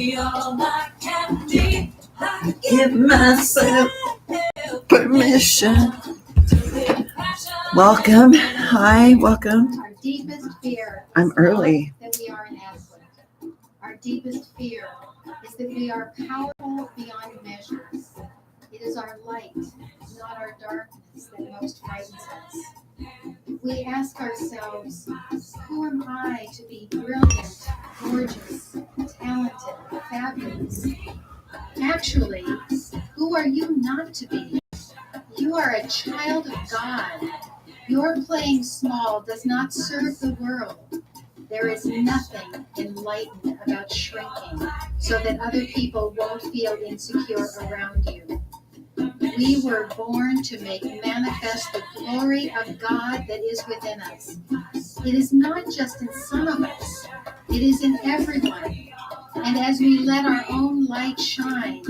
be all I can be. I give myself permission. Welcome. Hi, welcome. Our deepest fear I'm early. that we are inadequate. Our deepest fear is that we are powerful beyond measures. It is our light, not our darkness, that most frightens us. We ask ourselves, who am I to be brilliant, gorgeous, talented, fabulous? Actually, who are you not to be? You are a child of God. Your playing small does not serve the world. There is nothing enlightened about shrinking so that other people won't feel insecure around you. We were born to make manifest the glory of God that is within us. It is not just in some of us, it is in everyone. And as we let our own light shine,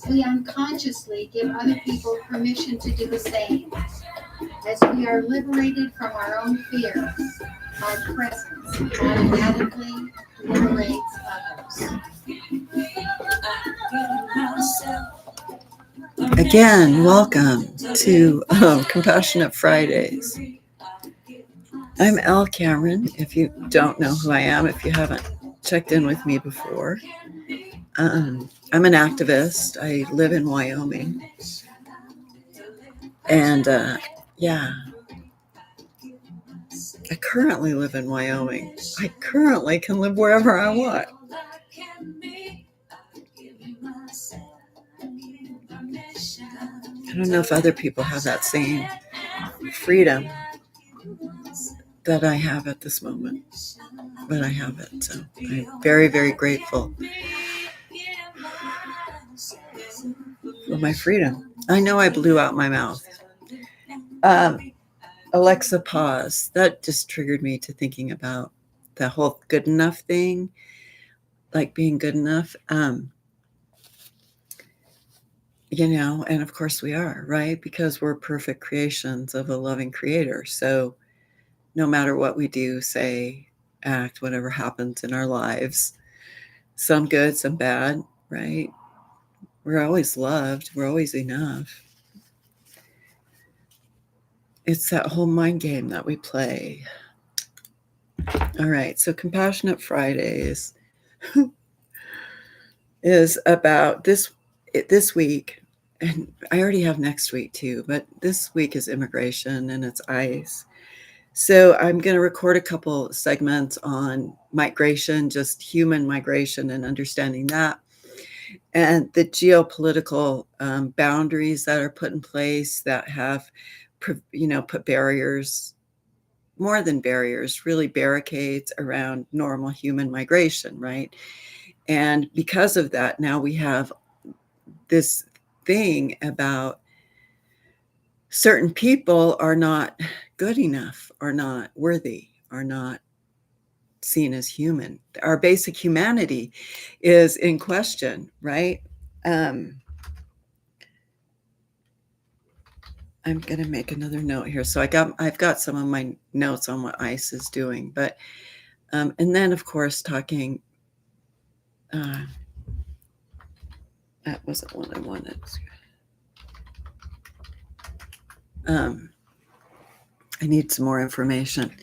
we unconsciously give other people permission to do the same. As we are liberated from our own fear, our presence automatically liberates others. Again, welcome to Compassionate Fridays. I'm Elle Cameron. If you don't know who I am, if you haven't checked in with me before, I'm an activist. I live in Wyoming. And I currently live in Wyoming. I currently can live wherever I want. I don't know if other people have that same freedom that I have at this moment, but I have it. So I'm very, very grateful for my freedom. I know I blew out my mouth. Alexa, pause. That just triggered me to thinking about the whole good enough thing, like being good enough. And of course we are, right? Because we're perfect creations of a loving creator. So no matter what we do, say, act, whatever happens in our lives, some good, some bad, right? We're always loved. We're always enough. It's that whole mind game that we play. All right. So Compassionate Fridays is about this week. And I already have next week too, but this week is immigration and it's ICE. So I'm going to record a couple segments on migration, just human migration and understanding that, and the geopolitical boundaries that are put in place that have, put barriers, more than barriers, really barricades around normal human migration, right? And because of that, now we have this thing about certain people are not good enough, are not worthy, are not seen as human. Our basic humanity is in question, right? I'm going to make another note here. So I've got some of my notes on what ICE is doing, but and then of course talking. That wasn't what I wanted. I need some more information.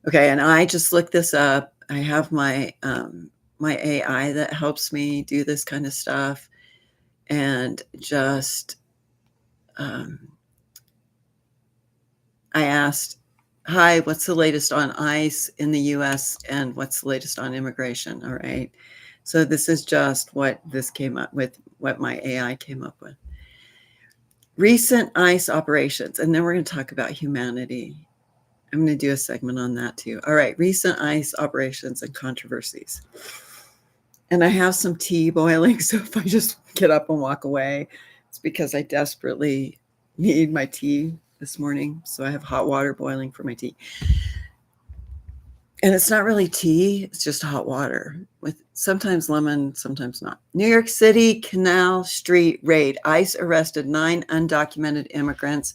Okay, and I just looked this up. I have my my AI that helps me do this kind of stuff, and just I asked, "Hi, what's the latest on ICE in the U.S. and what's the latest on immigration?" All right, so this is just what this came up with, what my AI came up with. Recent ICE operations, and then we're going to talk about humanity. I'm going to do a segment on that too. All right, recent ICE operations and controversies. And I have some tea boiling, so if I just get up and walk away, it's because I desperately need my tea this morning. So I have hot water boiling for my tea. And it's not really tea, it's just hot water with sometimes lemon, sometimes not. New York City Canal Street raid. ICE arrested 9 undocumented immigrants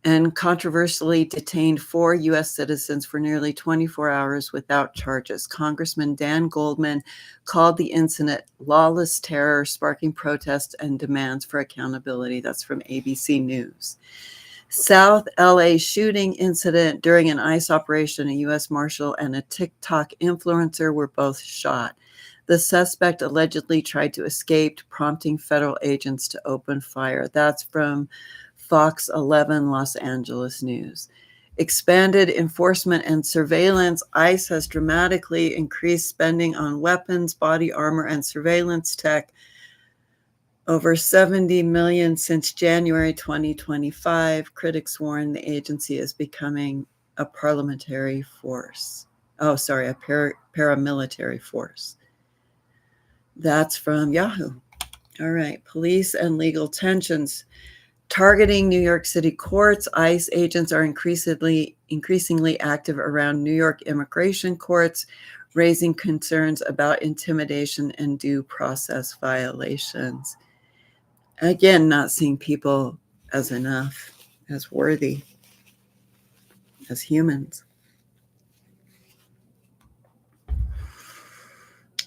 and controversially detained 4 U.S. citizens for nearly 24 hours without charges. Congressman Dan Goldman called the incident lawless terror, sparking protests and demands for accountability. That's from ABC News. South LA shooting incident. During an ICE operation, a U.S. Marshal and a TikTok influencer were both shot. The suspect allegedly tried to escape, prompting federal agents to open fire. That's from Fox 11 Los Angeles News. Expanded enforcement and surveillance. ICE has dramatically increased spending on weapons, body armor, and surveillance tech. Over $70 million since January 2025. Critics warn the agency is becoming a paramilitary force. Paramilitary force. That's from Yahoo. All right. Police and legal tensions. Targeting New York City courts, ICE agents are increasingly active around New York immigration courts, raising concerns about intimidation and due process violations. Again, not seeing people as enough, as worthy, as humans.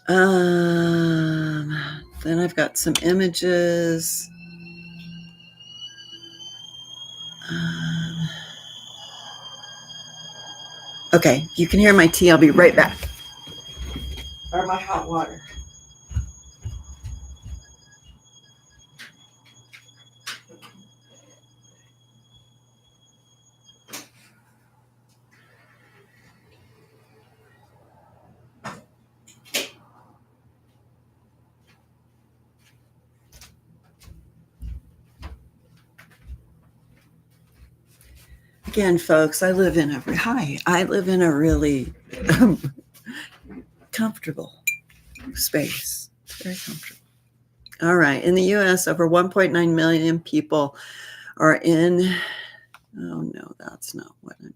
Then I've got some images. Okay, you can hear my tea. I'll be right back. Or my hot water. Again, folks, I live in a really comfortable space. Very comfortable. All right. In the U.S., over 1.9 million people are in. Oh, no, that's not what I'm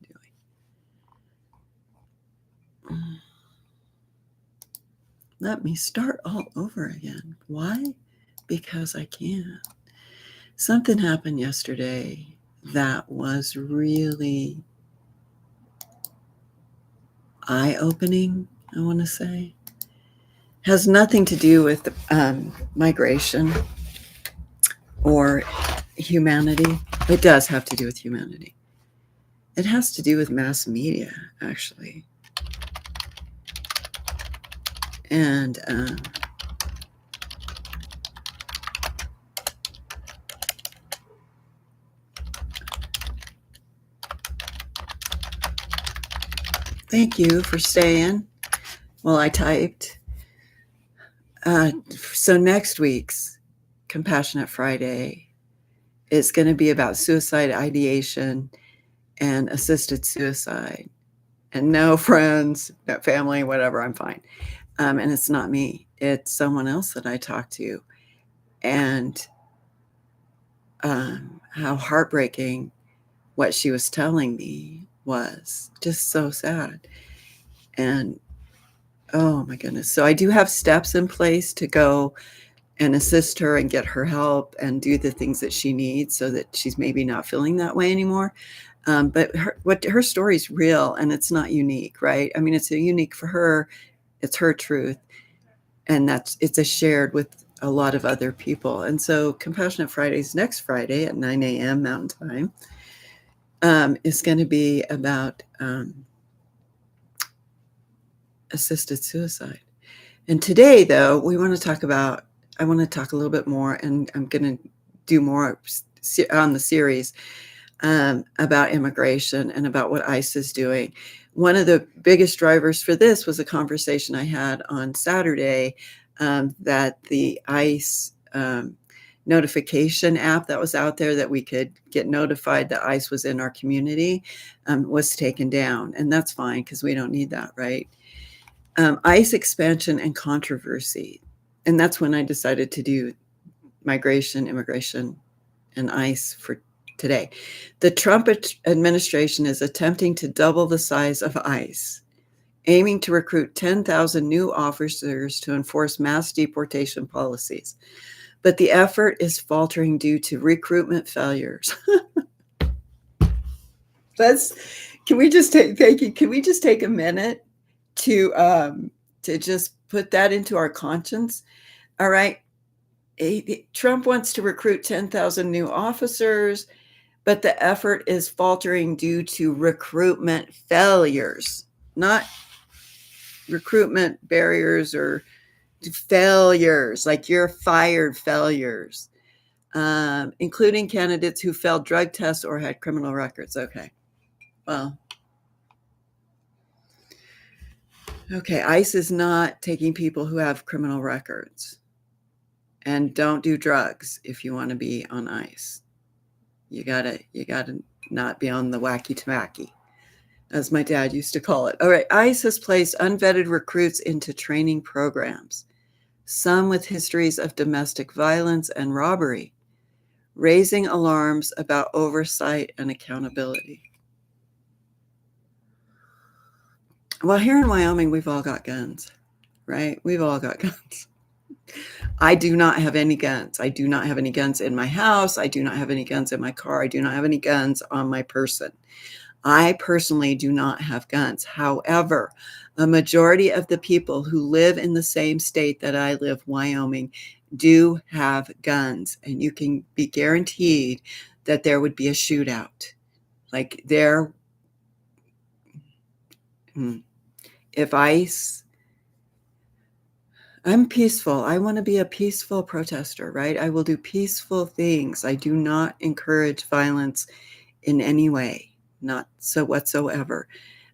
doing. Let me start all over again. Why? Because I can. Something happened yesterday that was really eye-opening, I want to say. Has nothing to do with migration or humanity. It does have to do with humanity. It has to do with mass media, actually. And thank you for staying while I typed. So next week's Compassionate Friday is going to be about suicide ideation and assisted suicide. And no friends, no family, whatever, I'm fine. And it's not me. It's someone else that I talked to. And how heartbreaking what she was telling me was. Just so sad. And oh my goodness. So I do have steps in place to go and assist her and get her help and do the things that she needs so that she's maybe not feeling that way anymore. But her story is real and it's not unique, right? I mean, it's unique for her. It's her truth. And it's shared with a lot of other people. And so Compassionate Fridays next Friday at 9 a.m. Mountain Time is going to be about assisted suicide. And today, though, I want to talk a little bit more, and I'm going to do more on the series about immigration and about what ICE is doing. One of the biggest drivers for this was a conversation I had on Saturday that the ICE notification app that was out there that we could get notified that ICE was in our community was taken down. And that's fine because we don't need that, right? ICE expansion and controversy. And that's when I decided to do migration, immigration, and ICE for today. The Trump administration is attempting to double the size of ICE, aiming to recruit 10,000 new officers to enforce mass deportation policies. But the effort is faltering due to recruitment failures. let's, can we just take, thank you. Can we just take a minute to just put that into our conscience? All right. Trump wants to recruit 10,000 new officers, but the effort is faltering due to recruitment failures, not recruitment barriers or failures, like you're fired failures, including candidates who failed drug tests or had criminal records. Okay. Well, okay. ICE is not taking people who have criminal records. And don't do drugs if you want to be on ICE. You gotta not be on the wacky tobacco, as my dad used to call it. All right, ICE has placed unvetted recruits into training programs, some with histories of domestic violence and robbery, raising alarms about oversight and accountability. Well, here in Wyoming, we've all got guns, right? We've all got guns. I do not have any guns. I do not have any guns in my house. I do not have any guns in my car. I do not have any guns on my person. I personally do not have guns. However, a majority of the people who live in the same state that I live, Wyoming, do have guns. And you can be guaranteed that there would be a shootout. Like there, if ICE, I'm peaceful. I want to be a peaceful protester, right? I will do peaceful things. I do not encourage violence in any way, not so whatsoever.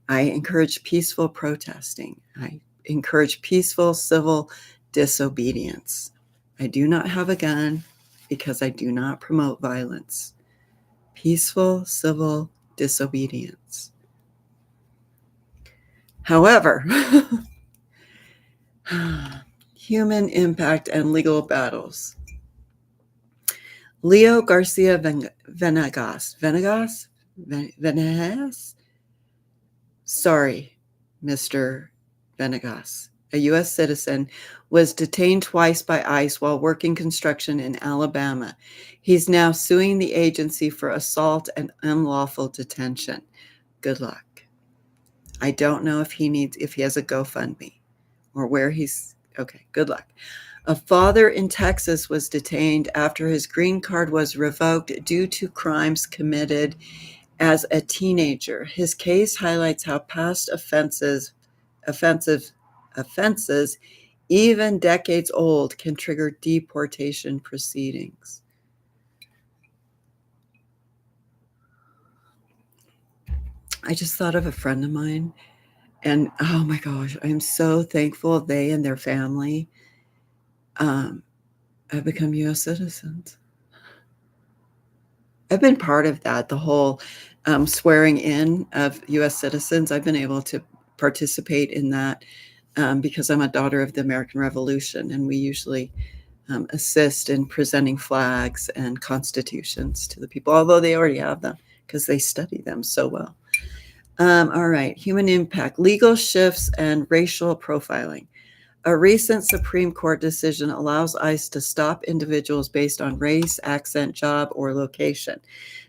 I encourage peaceful protesting. I encourage peaceful civil disobedience. I do not have a gun because I do not promote violence. Peaceful civil disobedience. However, human impact and legal battles. Leo Garcia Venegas? Sorry, Mr. Venegas, a U.S. citizen, was detained twice by ICE while working construction in Alabama. He's now suing the agency for assault and unlawful detention. Good luck. I don't know if he has a GoFundMe or where he's. Okay, good luck. A father in Texas was detained after his green card was revoked due to crimes committed as a teenager. His case highlights how past offenses, even decades old, can trigger deportation proceedings. I just thought of a friend of mine, and oh my gosh, I'm so thankful they and their family have become U.S. citizens. I've been part of that, the whole swearing in of U.S. citizens. I've been able to participate in that because I'm a daughter of the American Revolution, and we usually assist in presenting flags and constitutions to the people, although they already have them because they study them so well. All right, human impact, legal shifts and racial profiling. A recent Supreme Court decision allows ICE to stop individuals based on race, accent, job, or location.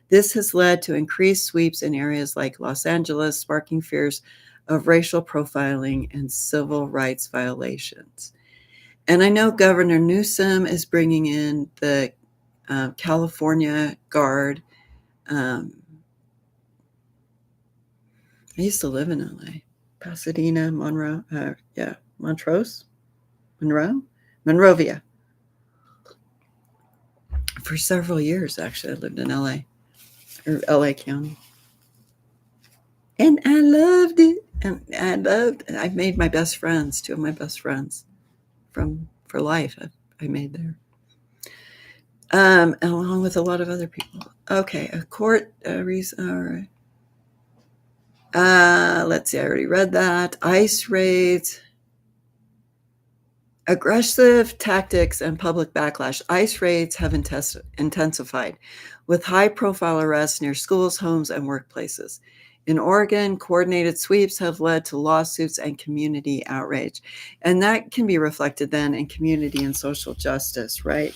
This has led to increased sweeps in areas like Los Angeles, sparking fears of racial profiling and civil rights violations. And I know Governor Newsom is bringing in the California Guard. I used to live in LA, Pasadena, Monrovia. For several years, actually, I lived in LA, or LA County. And I loved it. I've made my best friends, two of my best friends for life, I made there. Along with a lot of other people. Okay, a court reason, all right. Let's see, I already read that. ICE raids. Aggressive tactics and public backlash. ICE raids have intensified with high-profile arrests near schools, homes, and workplaces. In Oregon, coordinated sweeps have led to lawsuits and community outrage. And that can be reflected then in community and social justice, right?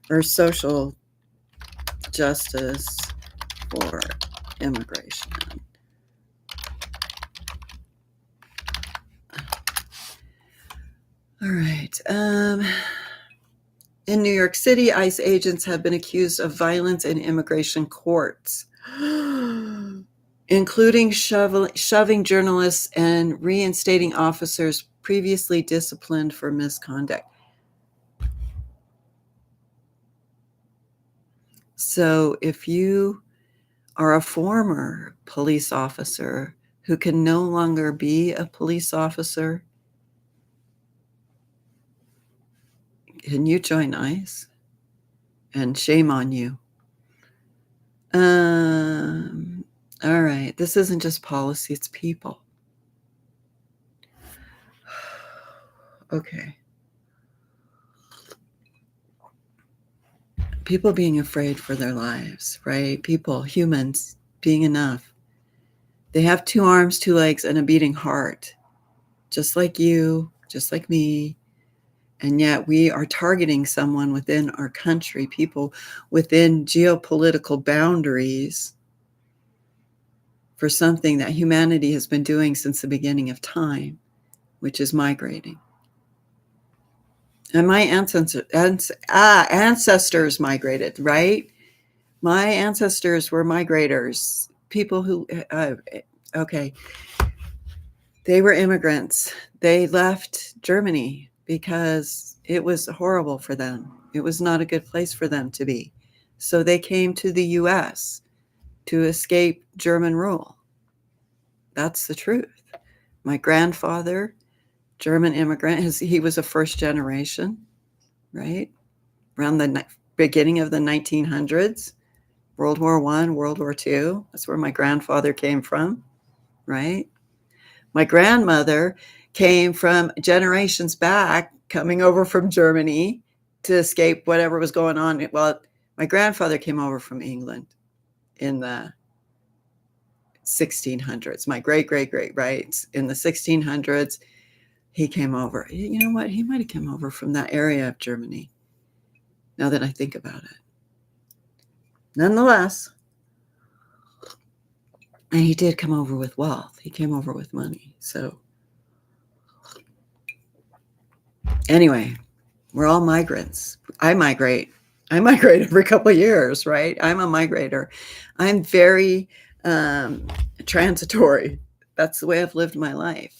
Or social justice for immigration. All right. In New York City, ICE agents have been accused of violence in immigration courts, including shoving journalists and reinstating officers previously disciplined for misconduct. So if you are a former police officer who can no longer be a police officer, can you join ICE? And shame on you. All right. This isn't just policy, it's people. Okay. People being afraid for their lives, right? People, humans, being enough. They have 2 arms, 2 legs, and a beating heart, just like you, just like me. And yet we are targeting someone within our country, people within geopolitical boundaries, for something that humanity has been doing since the beginning of time, which is migrating. And my ancestors migrated, right? My ancestors were migrators, people who, okay, they were immigrants. They left Germany because it was horrible for them. It was not a good place for them to be. So they came to the US to escape German rule. That's the truth. My grandfather, German immigrant, he was a first generation, right? Around the beginning of the 1900s, World War I, World War II. That's where my grandfather came from, right? My grandmother came from generations back, coming over from Germany to escape whatever was going on. Well, my grandfather came over from England in the 1600s. My great, right? In the 1600s, he came over. You know what? He might have come over from that area of Germany, now that I think about it. Nonetheless, and he did come over with wealth. He came over with money. So anyway, we're all migrants. I migrate every couple of years, right? I'm a migrator. I'm very transitory. That's the way I've lived my life.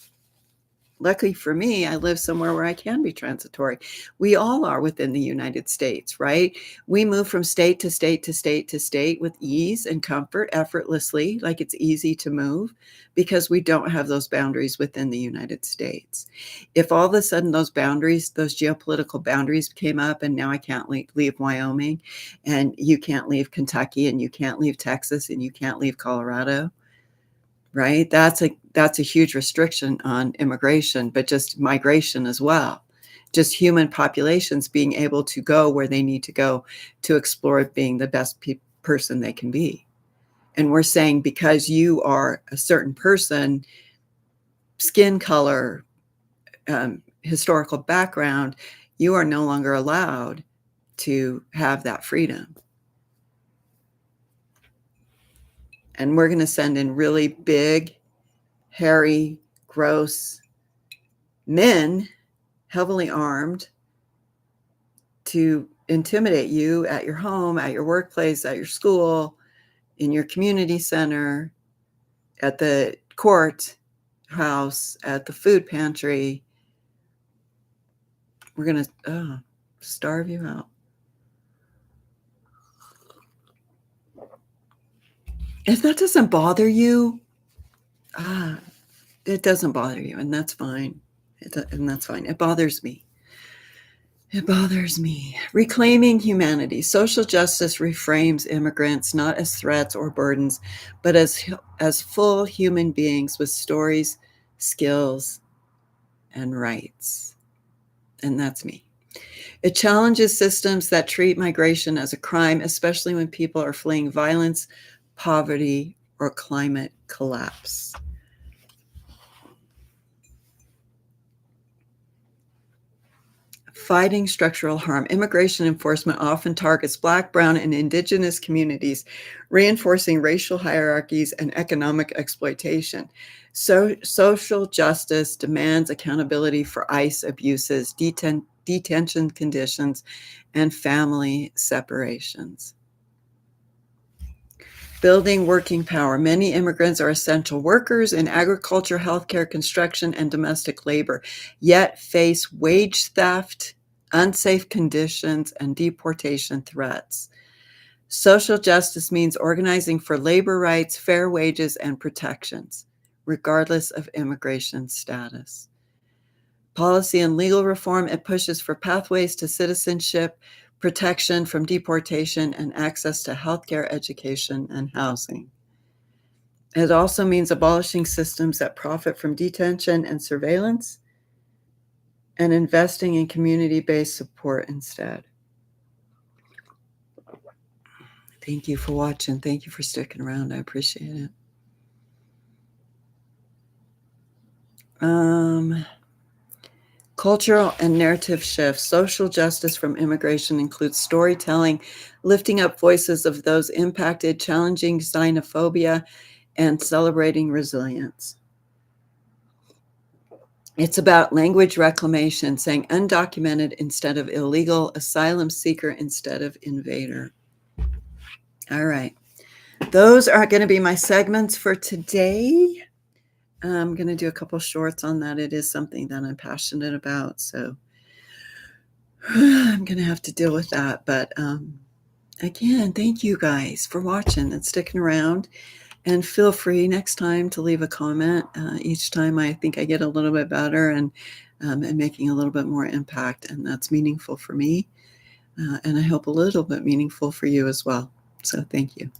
Luckily for me, I live somewhere where I can be transitory. We all are within the United States, right? We move from state to state to state to state with ease and comfort, effortlessly, like it's easy to move, because we don't have those boundaries within the United States. If all of a sudden those boundaries, those geopolitical boundaries came up, and now I can't leave Wyoming, and you can't leave Kentucky, and you can't leave Texas, and you can't leave Colorado, right? That's a huge restriction on immigration, but just migration as well. Just human populations being able to go where they need to go to explore being the best person they can be. And we're saying, because you are a certain person, skin color, historical background, you are no longer allowed to have that freedom. And we're going to send in really big, hairy, gross men, heavily armed, to intimidate you at your home, at your workplace, at your school, in your community center, at the court house, at the food pantry. We're going to starve you out. If that doesn't bother you, it doesn't bother you, and that's fine. It bothers me. It bothers me. Reclaiming humanity. Social justice reframes immigrants not as threats or burdens, but as full human beings with stories, skills, and rights. And that's me. It challenges systems that treat migration as a crime, especially when people are fleeing violence, poverty, or climate collapse. Fighting structural harm. Immigration enforcement often targets Black, Brown, and Indigenous communities, reinforcing racial hierarchies and economic exploitation. So, social justice demands accountability for ICE abuses, detention conditions, and family separations. Building working power. Many immigrants are essential workers in agriculture, healthcare, construction, and domestic labor, yet face wage theft, unsafe conditions, and deportation threats. Social justice means organizing for labor rights, fair wages, and protections, regardless of immigration status. Policy and legal reform. It pushes for pathways to citizenship, protection from deportation, and access to healthcare, education, and housing. It also means abolishing systems that profit from detention and surveillance and investing in community-based support instead. Thank you for watching. Thank you for sticking around. I appreciate it. Cultural and narrative shifts. Social justice from immigration includes storytelling, lifting up voices of those impacted, challenging xenophobia, and celebrating resilience. It's about language reclamation, saying undocumented instead of illegal, asylum seeker instead of invader. All right. Those are going to be my segments for today. I'm going to do a couple shorts on that. It is something that I'm passionate about, so I'm going to have to deal with that. But again, thank you guys for watching and sticking around. And feel free next time to leave a comment. Each time I think I get a little bit better and making a little bit more impact, and that's meaningful for me. And I hope a little bit meaningful for you as well. So thank you.